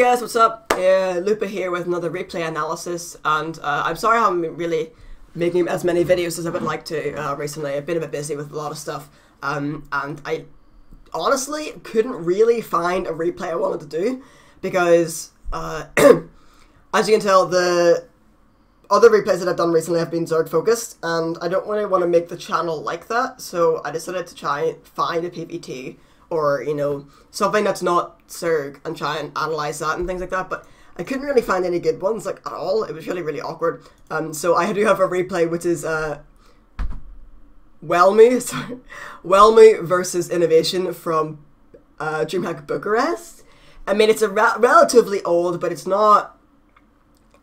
guys, what's up? Luppa here with another replay analysis, and I'm sorry I haven't been really making as many videos as I would like to recently. I've been a bit busy with a lot of stuff, and I honestly couldn't really find a replay I wanted to do, because as you can tell, the other replays that I've done recently have been Zerg focused, and I don't really want to make the channel like that, so I decided to try and find a PPT, or, you know, something that's not Zerg, and try and analyze that and things like that, but I couldn't really find any good ones, like, at all. It was really, really awkward. So I do have a replay, which is, Welmu versus INoVation from, DreamHack Bucharest. I mean, it's a relatively old, but it's not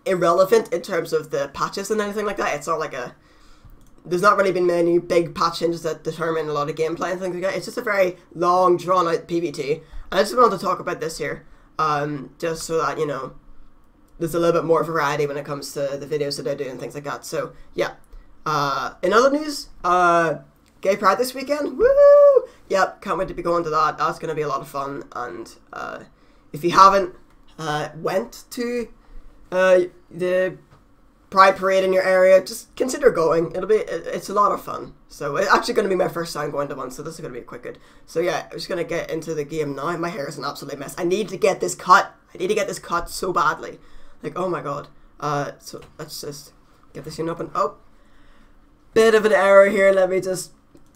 irrelevant in terms of the patches and anything like that. It's not like there's not really been many big patch changes that determine a lot of gameplay and things like that. It's just a very long, drawn-out PPT. And I just wanted to talk about this here, just so that, you know, there's a little bit more variety when it comes to the videos that I do and things like that. So, yeah. In other news, Gay Pride this weekend. Woo! Yep, can't wait to be going to that. That's going to be a lot of fun. And if you haven't went to the Pride Parade in your area, just consider going. It's a lot of fun. So it's actually going to be my first time going to one, so this is going to be quite good. So yeah, I'm just going to get into the game now. My hair is an absolute mess. I need to get this cut. I need to get this cut so badly. Like, oh my god. So let's just get this unit up and oh, bit of an error here. Let me just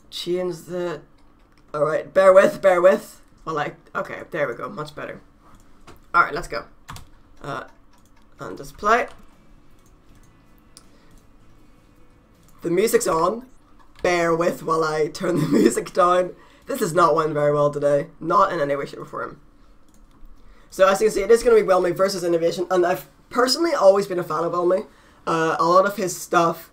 change the. All right, bear with. Well, okay, there we go, much better. All right, let's go. And just play. The music's on. Bear with while I turn the music down. This is not went very well today. Not in any way, shape, or form. So as you can see, it is going to be Welmu versus INoVation, and I've personally always been a fan of Welmu. A lot of his stuff,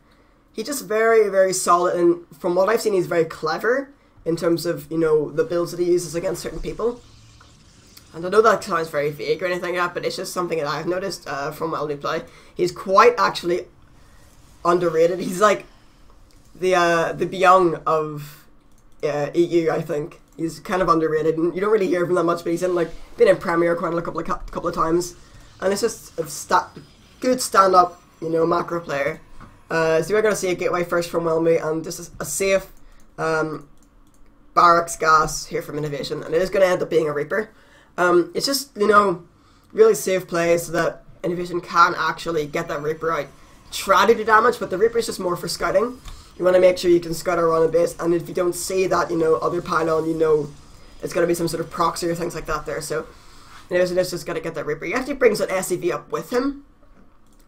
he's just very, very solid, and from what I've seen, he's very clever in terms of, you know, the builds that he uses against certain people. And I know that sounds very vague or anything like that, but it's just something that I've noticed from Welmu play. He's quite actually underrated. He's like the Byung of EU, I think. He's kind of underrated, and you don't really hear from him that much, but he's been in Premier quite a couple of times, and it's just a good stand-up, you know, macro player. So we're going to see a gateway first from Welmu, and this is a safe barracks gas here from INoVation, and it is going to end up being a Reaper. It's just, you know, really safe play so that INoVation can actually get that Reaper out. Try to do damage, but the Reaper is just more for scouting. You want to make sure you can scout around a base, and if you don't see that, you know, other pylon, you know, it's going to be some sort of proxy or things like that there. So, INoVation is just got to get that Reaper. He actually brings an SCV up with him,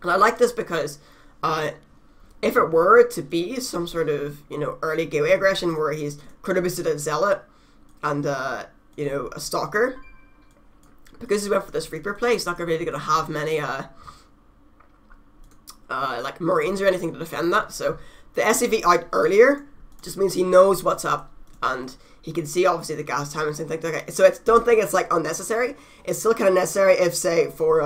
and I like this because if it were to be some sort of, you know, early gateway aggression where he's critter boosted a Zealot and, you know, a Stalker, because he went for this Reaper play, he's not really going to have many, like, Marines or anything to defend that. So the SCV out earlier just means he knows what's up, and he can see, obviously, the gas time and things like that. So don't think it's, like, unnecessary. It's still kind of necessary if, say, for,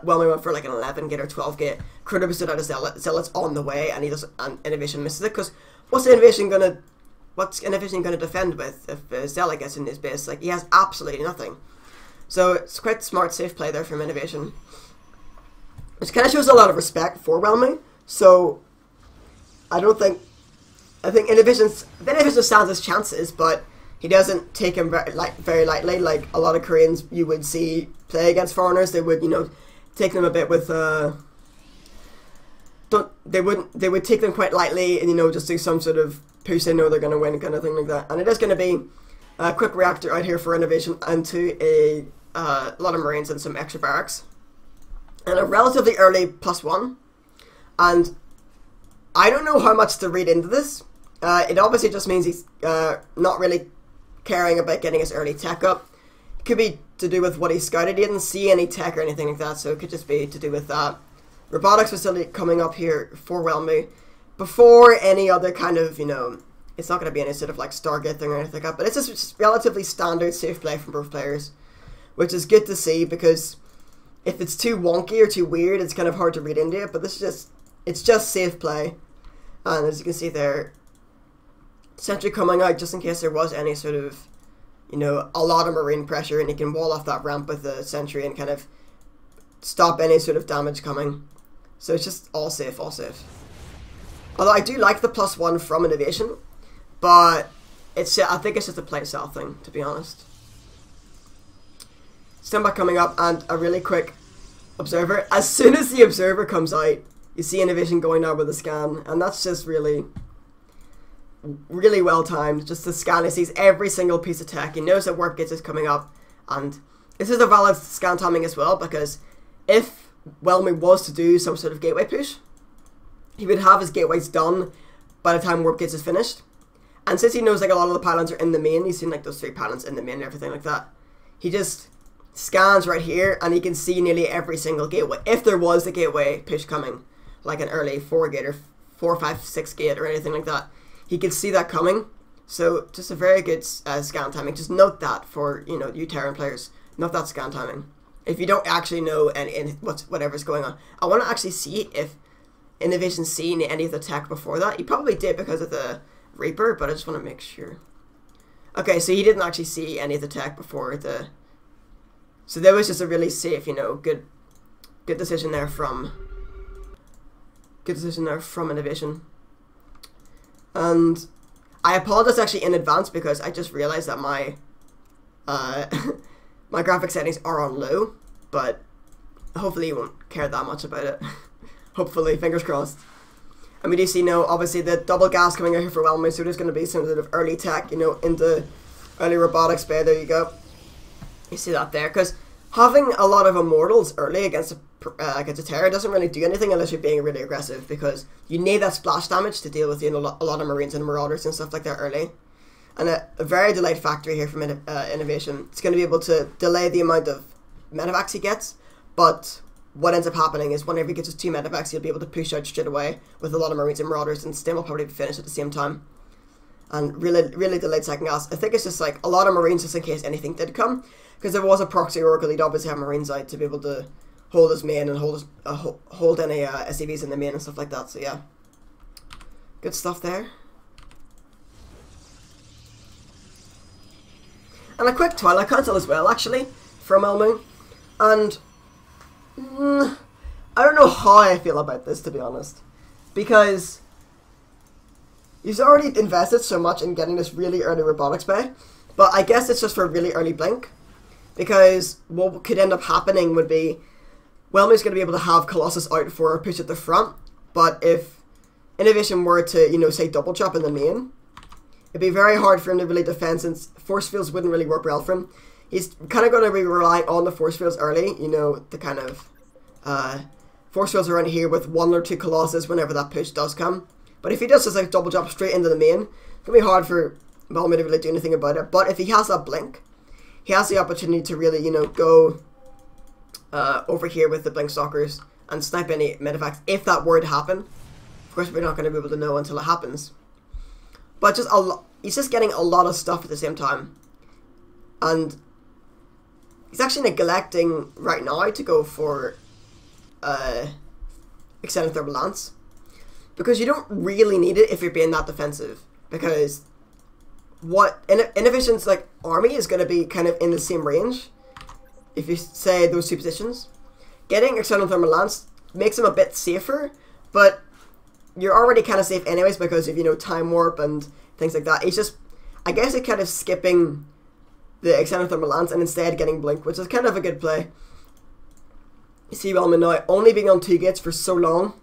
well, we went for, like, an 11 gate or 12 gate, critter boosted out a Zealot's on the way, and INoVation misses it, because what's INoVation gonna defend with if Zealot gets in his base? Like, he has absolutely nothing. So it's quite smart, safe play there from INoVation, which kind of shows a lot of respect for Welmu. So I think INoVation stands his chances, but he doesn't take him very lightly. Like a lot of Koreans you would see play against foreigners, they would, you know, take them a bit with they would take them quite lightly, and, you know, just do some sort of push they know they're going to win kind of thing like that. And it is going to be a quick reactor out here for INoVation into a lot of Marines and some extra barracks, and a relatively early +1. And I don't know how much to read into this. It obviously just means he's not really caring about getting his early tech up. It could be to do with what he scouted. He didn't see any tech or anything like that, so it could just be to do with that. Robotics facility coming up here for Welmu before any other kind of, you know, it's not going to be any sort of like Stargate thing or anything like that, but it's just relatively standard safe play from both players, which is good to see, because if it's too wonky or too weird, it's kind of hard to read into it. But this is it's just safe play, and as you can see there, sentry coming out just in case there was any sort of, you know, a lot of Marine pressure, and he can wall off that ramp with the sentry and kind of stop any sort of damage coming. So it's just all safe, all safe. Although I do like the +1 from INoVation, but I think it's just a play style thing, to be honest. Standby coming up, and a really quick observer. As soon as the observer comes out, you see INoVation going down with a scan, and that's just really well timed. Just the scan, he sees every single piece of tech. He knows that warp gates is coming up, and this is a valid scan timing as well, because if Welmu was to do some sort of gateway push, he would have his gateways done by the time warp gates is finished. And since he knows like a lot of the pylons are in the main, he's seen like those 3 pylons in the main and everything like that, he just scans right here and he can see nearly every single gateway. If there was a gateway push coming, like an early 4 gate or 4, 5, 6 gate or anything like that, he can see that coming. So just a very good scan timing. Just note that for, you know, you Terran players. Note that scan timing. If you don't actually know whatever's going on. I want to actually see if INoVation's seen any of the tech before that. He probably did because of the Reaper, but I just want to make sure. Okay, so he didn't actually see any of the tech before the... So that was just a really safe, you know, good decision there from... Good decision there from INoVation. And I apologize actually in advance because I just realized that my my graphic settings are on low, but hopefully you won't care that much about it. Hopefully, fingers crossed. And we do see now, obviously, the double gas coming out here for Welmu, so there's going to be some sort of early tech, you know, into early robotics bay. There you go. You see that there, because having a lot of immortals early against a Terra doesn't really do anything unless you're being really aggressive, because you need that splash damage to deal with, you know, a lot of Marines and Marauders and stuff like that early. And a very delayed factory here from INoVation. It's going to be able to delay the amount of medevacs he gets, but what ends up happening is whenever he gets his 2 medevacs, he'll be able to push out straight away with a lot of Marines and Marauders, and Stim will probably finish at the same time. And really delayed second gas. I think it's just like a lot of Marines just in case anything did come, because if it was a proxy Oracle, he'd obviously have Marines out to be able to hold his main and hold any SCVs in the main and stuff like that. So yeah, good stuff there. And a quick Twilight Council as well, actually, from Welmu. And I don't know how I feel about this, to be honest, because he's already invested so much in getting this really early robotics bay, but I guess it's just for a really early blink, because what could end up happening would be Welmu's going to be able to have Colossus out for a push at the front, but if INoVation were to, you know, say double chop in the main, it'd be very hard for him to really defend, since force fields wouldn't really work well for him. He's kind of going to be relying on the force fields early, you know, the kind of force fields around here with 1 or 2 Colossus whenever that push does come. But if he does just like double jump straight into the main, it's going to be hard for Welmu to really do anything about it. But if he has that blink, he has the opportunity to really, you know, go over here with the blink stalkers and snipe any medevacs if that were to happen. Of course, we're not going to be able to know until it happens. But just he's just getting a lot of stuff at the same time. And he's actually neglecting right now to go for extended thermal lance, because you don't really need it if you're being that defensive, because what INoVation's like army is going to be kind of in the same range. If you say those 2 positions, getting extended thermal lance makes him a bit safer, but you're already kind of safe anyways because of, you know, time warp and things like that. He's just, I guess, he's kind of skipping the extended thermal lance and instead getting blink, which is kind of a good play. You see Welmu now only being on 2 gates for so long.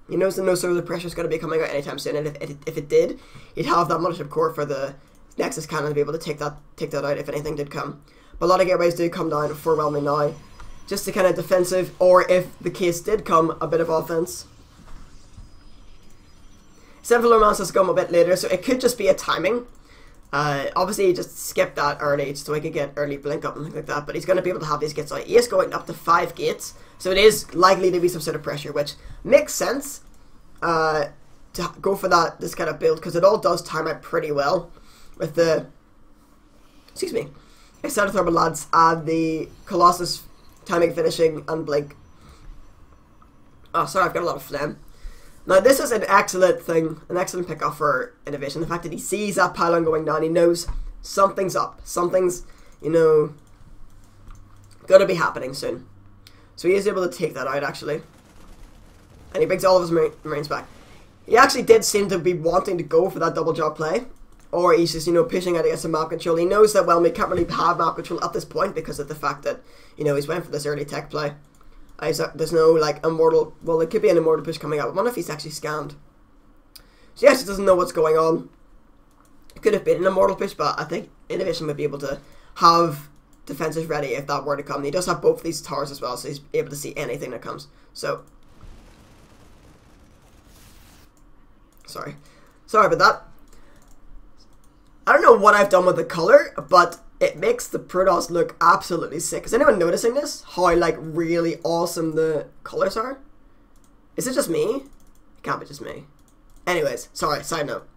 He knows that no sort of the pressure is going to be coming out anytime soon, and if it did, he'd have that mothership core for the Nexus cannon to be able to take that out if anything did come. But a lot of gateways do come down for Welmu now, just to kind of defensive, or if the case did come, a bit of offense. Several romances come a bit later, so it could just be a timing. Obviously, he just skipped that early so he could get early blink up and things like that, but he's going to be able to have these gates out. He is going up to 5 gates, so it is likely to be some sort of pressure, which makes sense to go for this kind of build, because it all does time out pretty well with the, extended thermal lance and the Colossus timing, finishing, and blink. Oh, sorry, I've got a lot of phlegm. Now, this is an excellent thing, an excellent pick-off for INoVation. The fact that he sees that pylon going down, he knows something's up. Something's, you know, going to be happening soon. So he is able to take that out, actually. And he brings all of his Marines back. He actually did seem to be wanting to go for that double job play. Or he's just, you know, pushing out against some map control. He knows that Welmu can't really have map control at this point because of the fact that, you know, he's went for this early tech play. There's no, like, immortal... Well, there could be an immortal push coming up. I wonder if he's actually scanned. So, yes, he doesn't know what's going on. It could have been an immortal push, but I think INoVation would be able to have defenses ready if that were to come. And he does have both of these towers as well, so he's able to see anything that comes. So... Sorry about that. I don't know what I've done with the color, but it makes the Protoss look absolutely sick. Is anyone noticing this? How, like, really awesome the colors are? Is it just me? It can't be just me. Anyways, sorry, side note.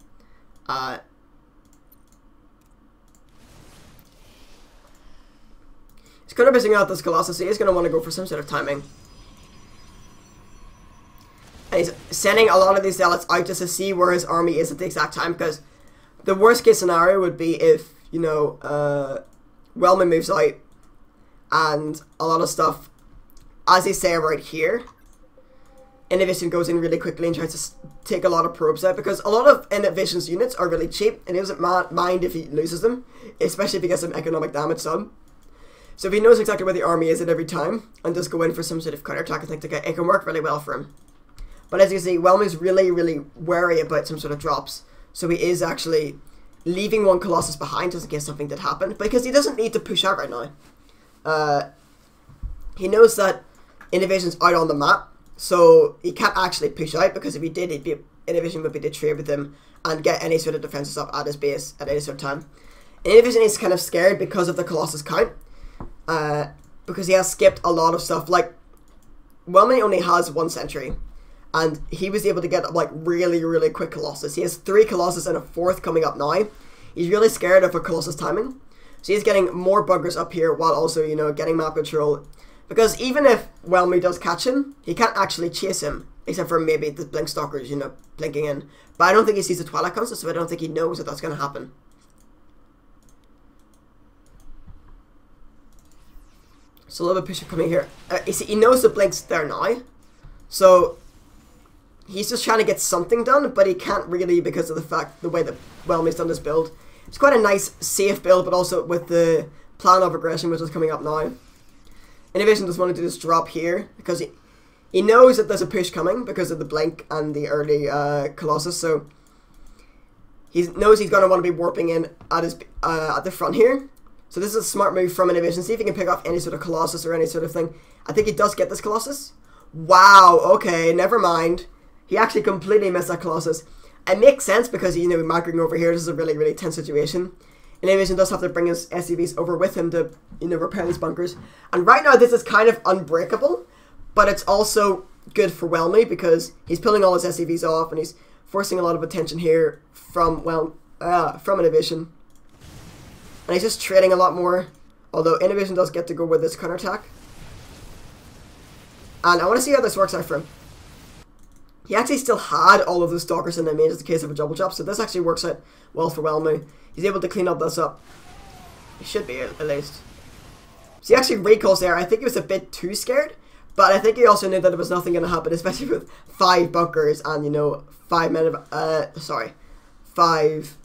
He's kind of missing out this Colossus. He's going to want to go for some sort of timing. And he's sending a lot of these zealots out just to see where his army is at the exact time, because the worst case scenario would be if, you know, Welmu moves out and a lot of stuff, as they say right here, INoVation goes in really quickly and tries to take a lot of probes out, because a lot of INoVation's units are really cheap and he doesn't mind if he loses them, especially if he gets some economic damage done. So if he knows exactly where the army is at every time and just go in for some sort of counterattack, I think it can work really well for him. But as you can see, Welmu's really, really wary about some sort of drops. So he is actually leaving one Colossus behind just in case something did happen. Because he doesn't need to push out right now. He knows that INoVation's out on the map. So he can't actually push out, because if he did, INoVation would be to trade with him and get any sort of defenses up at his base at any sort of time. INoVation is kind of scared because of the Colossus count. Because he has skipped a lot of stuff. Like, Welmu only has 1 sentry. And he was able to get, like, really, really quick Colossus. He has 3 Colossus and a 4th coming up now. He's really scared of a Colossus timing. So he's getting more bunkers up here while also, you know, getting map control. Because even if Welmu does catch him, he can't actually chase him. Except for maybe the Blink Stalkers, you know, blinking in. But I don't think he sees the Twilight Constant, so I don't think he knows that that's going to happen. So a little bit push coming here. You see, he knows the Blink's there now. So... he's just trying to get something done, but he can't really because of the way that Welmu's done this build. It's quite a nice, safe build, but also with the plan of aggression, which is coming up now. INoVation just wanted to just drop here, because he knows that there's a push coming because of the Blink and the early Colossus, so he knows he's going to want to be warping in at his at the front here. So this is a smart move from INoVation. See if he can pick off any sort of Colossus or any sort of thing. I think he does get this Colossus. Wow, okay, never mind. He actually completely missed that Colossus. It makes sense because, you know, migrating over here, this is a really, really tense situation. INoVation does have to bring his SCVs over with him to, you know, repair these bunkers. And right now, this is kind of unbreakable, but it's also good for Welmu because he's pulling all his SCVs off and he's forcing a lot of attention here from INoVation. And he's just trading a lot more, although INoVation does get to go with this counterattack. And I want to see how this works out for him. He actually still had all of the Stalkers in the main just in case of a double chop, so this actually works out well for Welmu. He's able to clean up this up. He should be, at least. So he actually recalls there. I think he was a bit too scared, but I think he also knew that there was nothing going to happen, especially with 5 bunkers and, you know, 5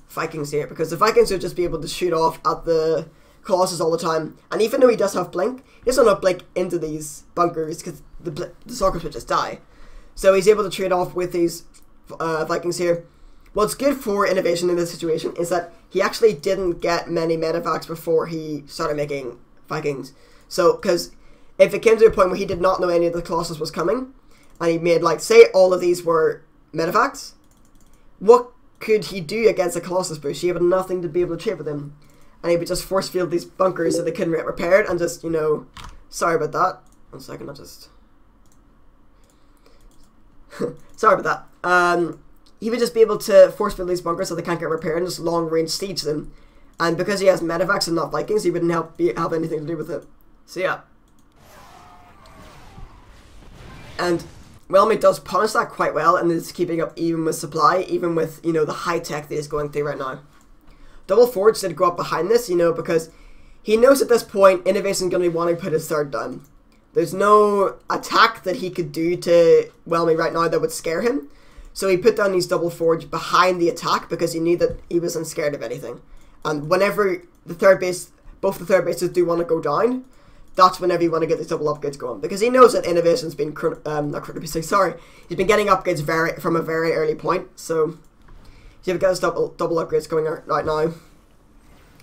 Vikings here, because the Vikings would just be able to shoot off at the Colossus all the time. And even though he does have Blink, he doesn't have Blink into these bunkers because the Stalkers would just die. So he's able to trade off with these Vikings here. What's good for INoVation in this situation is that he actually didn't get many medevacs before he started making Vikings. So, because if it came to a point where he did not know any of the Colossus was coming, and he made, like, say all of these were medevacs, what could he do against a Colossus push? He had nothing to be able to trade with him. And he would just force field these bunkers so they couldn't get repaired and just, you know, sorry about that. 1 second, I'll just... sorry about that. He would just be able to force field these bunkers so they can't get repaired and just long range siege them. And because he has medevacs and not Vikings, he wouldn't have anything to do with it. So yeah. And Welmu does punish that quite well and is keeping up even with supply, even with, you know, the high tech that he's going through right now. Double Forge did go up behind this, you know, because he knows at this point INoVation is going to be wanting to put his 3rd down. There's no attack that he could do to Welmu right now that would scare him. So he put down these double forge behind the attack because he knew that he wasn't scared of anything. And whenever the third base, both the third bases do want to go down, that's whenever you want to get these double upgrades going. Because he knows that INoVation's been, he's been getting upgrades from a very early point. So he's got his double upgrades going right now.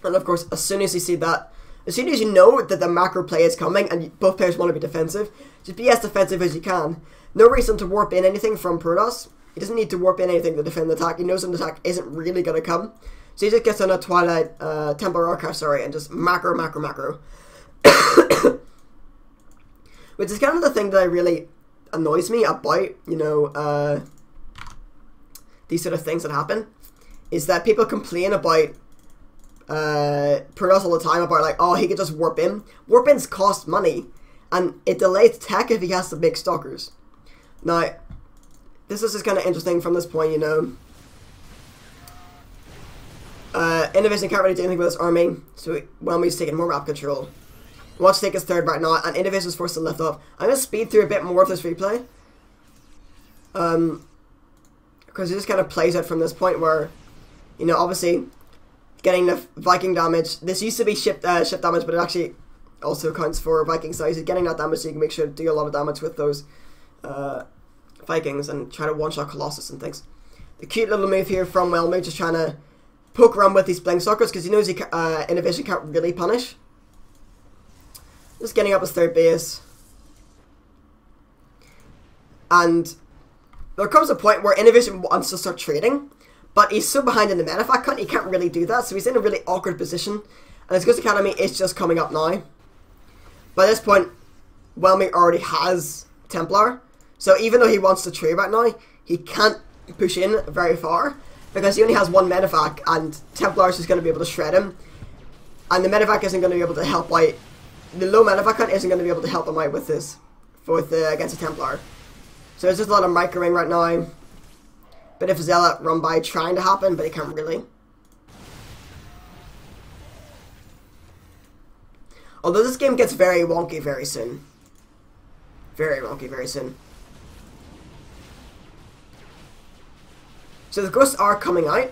And of course, as soon as you see that, as soon as you know that the macro play is coming and both players want to be defensive, just be as defensive as you can. No reason to warp in anything from Protoss. He doesn't need to warp in anything to defend the attack. He knows an attack isn't really going to come. So he just gets on a Twilight Templar Archive, and just macro. Which is kind of the thing that really annoys me about, these sort of things that happen. Is that people complain about Protoss all the time about, like, oh, he could just warp in. Warp-ins cost money. And it delays tech if he has to make stalkers. Now, this is just kind of interesting from this point, INoVation can't really do anything with his army, so Welmu's taking more map control. He wants to take his third right now, and INoVation's forced to lift off. I'm going to speed through a bit more of this replay. Because it just kind of plays out from this point where, obviously, getting the Viking damage. This used to be ship damage, but it actually also counts for Viking size. Getting that damage so you can make sure to do a lot of damage with those Vikings and try to one-shot Colossus and things. The cute little move here from Welmu, just trying to poke around with these blink stalkers because he knows INoVation can't really punish. Just getting up his third base. And there comes a point where INoVation wants to start trading, but he's so behind in the medevac count, he can't really do that, so he's in a really awkward position. And his Ghost Academy is just coming up now. By this point, Welmu already has Templar, so even though he wants to trade right now, he can't push in very far, because he only has one medevac, and Templar is just going to be able to shred him. And the medevac isn't going to be able to help out. The low medevac count isn't going to be able to help him out with this, against a Templar. So there's just a lot of microing right now. Bit of Zealot run by trying to happen, but he can't really. Although this game gets very wonky very soon. Very wonky very soon. So the ghosts are coming out.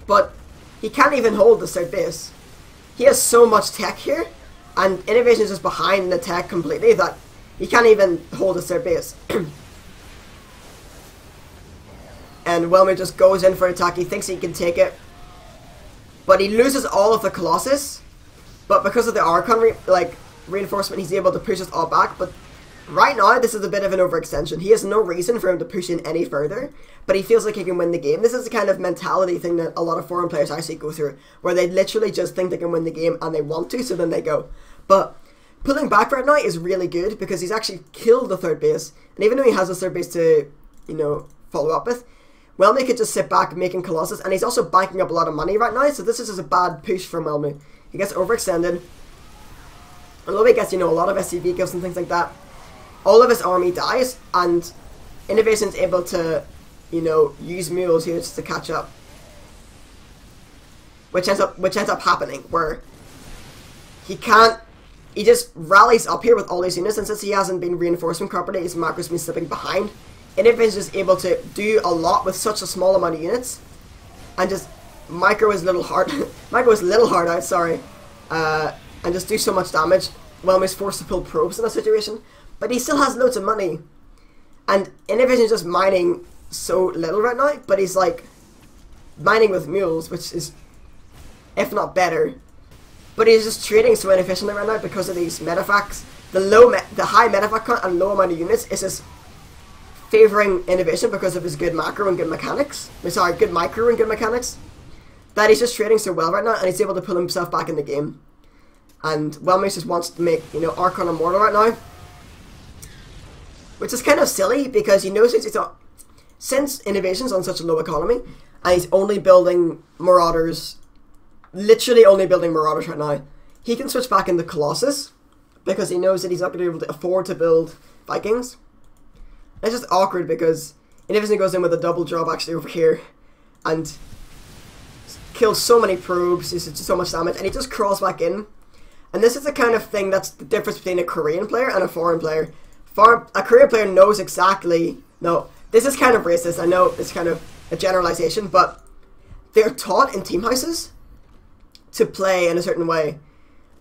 But he can't even hold the third base. He has so much tech here, and INoVation is just behind the tech completely that he can't even hold his third base. And Welmu just goes in for an attack. He thinks he can take it, but he loses all of the Colossus. But because of the Archon reinforcement, he's able to push us all back. But right now, this is a bit of an overextension. He has no reason for him to push in any further, but he feels like he can win the game. This is the kind of mentality thing that a lot of foreign players actually go through, where they literally just think they can win the game and they want to, so then they go. But pulling back right now is really good because he's actually killed the third base, and even though he has a third base to, follow up with, Welmu could just sit back making Colossus, and he's also banking up a lot of money right now, so this is just a bad push from Welmu. He gets overextended. Although he gets, a lot of SCV kills and things like that, all of his army dies, and INoVation's able to, use mules here just to catch up. Which ends up happening, where he just rallies up here with all these units, and since he hasn't been reinforcing properly, his macro's been slipping behind. INoVation's just able to do a lot with such a small amount of units, and just micro his little heart out, sorry, and just do so much damage. Welmu's forced to pull probes in that situation, but he still has loads of money, and INoVation's just mining so little right now, but he's mining with mules, which is, if not better, but he's just trading so inefficiently right now because of these medevacs. The high medevac count and low amount of units is just favouring INoVation because of his good macro and good mechanics. Good micro and good mechanics. That he's just trading so well right now, and he's able to pull himself back in the game. And Welmu just wants to make, Archon immortal right now. Which is kind of silly, because he knows since INoVation's on such a low economy, and he's only building Marauders, literally only building Marauders right now, he can switch back into Colossus, because he knows that he's not going to be able to afford to build Vikings. It's just awkward because INoVation goes in with a double job actually over here and kills so many probes, it's just so much damage, and he just crawls back in. And this is the kind of thing that's the difference between a Korean player and a foreign player. A Korean player knows exactly... No, this is kind of racist. I know it's kind of a generalization, but they're taught in team houses to play in a certain way.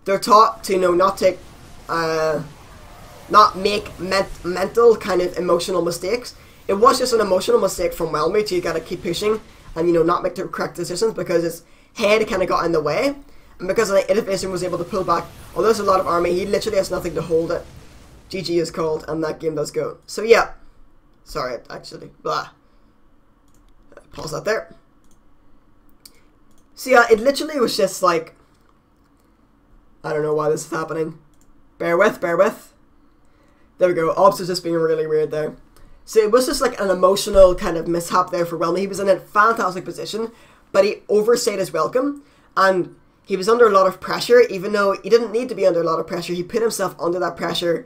They're taught to, not take... not make mental kind of emotional mistakes. It was just an emotional mistake from Welmu to gotta keep pushing and, not make the correct decisions because his head kind of got in the way. And because INoVation was able to pull back, although there's a lot of army, he literally has nothing to hold it. GG is called, and that game does go. So yeah. Sorry, actually. Blah. Pause that there. So yeah, it literally was just like... I don't know why this is happening. Bear with, bear with. There we go. Ops is just being really weird there. So it was just like an emotional kind of mishap there for Welmu. He was in a fantastic position, but he overstayed his welcome, and he was under a lot of pressure, even though he didn't need to be under a lot of pressure. He put himself under that pressure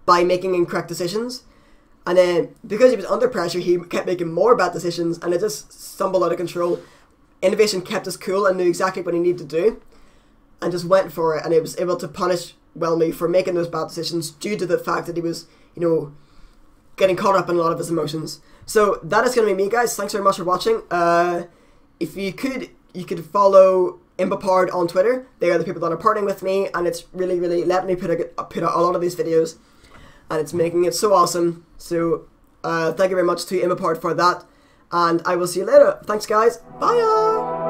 by making incorrect decisions. And then, because he was under pressure, he kept making more bad decisions, and it just stumbled out of control. INoVation kept his cool and knew exactly what he needed to do, and just went for it, and he was able to punish Welmu for making those bad decisions due to the fact that he was, getting caught up in a lot of his emotions. So that is going to be me, guys. Thanks very much for watching. If you could follow Imba on Twitter. They are the people that are partnering with me, and it's really, really letting me put out a lot of these videos, and it's making it so awesome. So thank you very much to Imba for that, and I will see you later. Thanks, guys. Bye.